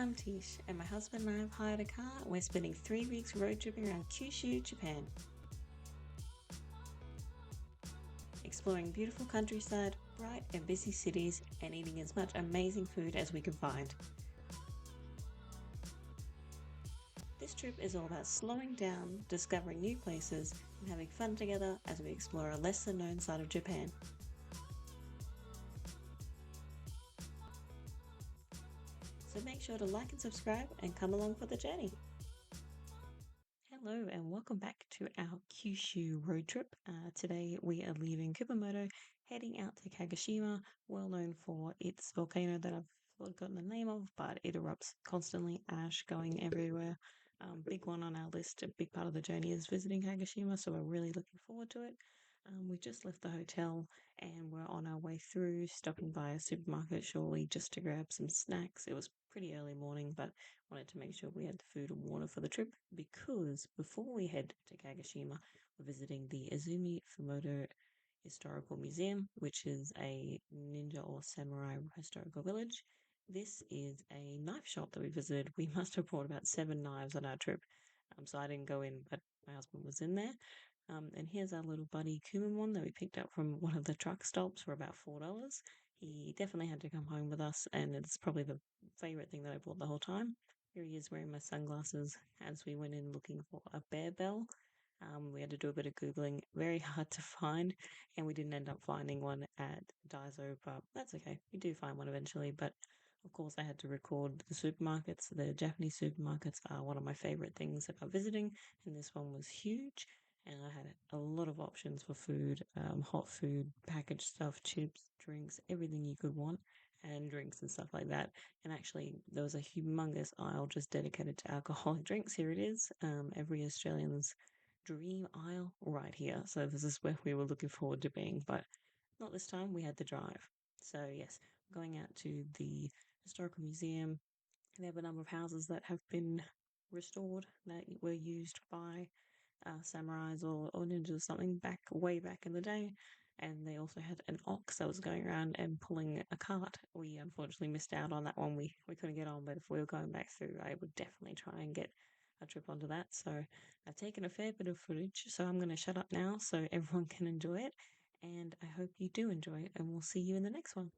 I'm Tish, and my husband and I have hired a car, and we're spending 3 weeks road tripping around Kyushu, Japan, exploring beautiful countryside, bright and busy cities, and eating as much amazing food as we can find. This trip is all about slowing down, discovering new places, and having fun together as we explore a lesser known side of Japan. So make sure to like and subscribe and come along for the journey. Hello and welcome back to our Kyushu road trip. Today we are leaving Kumamoto, heading out to Kagoshima, well known for its volcano that I've forgotten the name of, but it erupts constantly, ash going everywhere. Big one on our list, a big part of the journey is visiting Kagoshima, so we're really looking forward to it. We just left the hotel and we're on our way through, stopping by a supermarket shortly just to grab some snacks. It was pretty early morning, but wanted to make sure we had the food and water for the trip because before we head to Kagoshima, we're visiting the Izumi-Fumoto Historical Museum, which is a ninja or samurai historical village. This is a knife shop that we visited. We must have brought about 7 knives on our trip. So I didn't go in, but my husband was in there. And here's our little buddy Kumamoto that we picked up from one of the truck stops for about $4. He definitely had to come home with us, and it's probably the favorite thing that I bought the whole time. Here he is wearing my sunglasses as we went in looking for a bear bell. We had to do a bit of Googling, very hard to find, and we didn't end up finding one at Daiso, but that's okay. We do find one eventually, but of course I had to record the supermarkets. The Japanese supermarkets are one of my favorite things about visiting, and this one was huge. And I had a lot of options for food, hot food, packaged stuff, chips, drinks, everything you could want, and drinks and stuff like that. And actually, there was a humongous aisle just dedicated to alcoholic drinks. Here it is, every Australian's dream aisle right here. So this is where we were looking forward to being, but not this time. We had to drive. So yes, going out to the historical museum. They have a number of houses that have been restored that were used by samurais or ninjas or something back way back in the day. And they also had an ox that was going around and pulling a cart. We unfortunately missed out on that one. We couldn't get on, but if we were going back through, I would definitely try and get a trip onto that. So I've taken a fair bit of footage, so I'm going to shut up now so everyone can enjoy it. And I hope you do enjoy it, and we'll see you in the next one.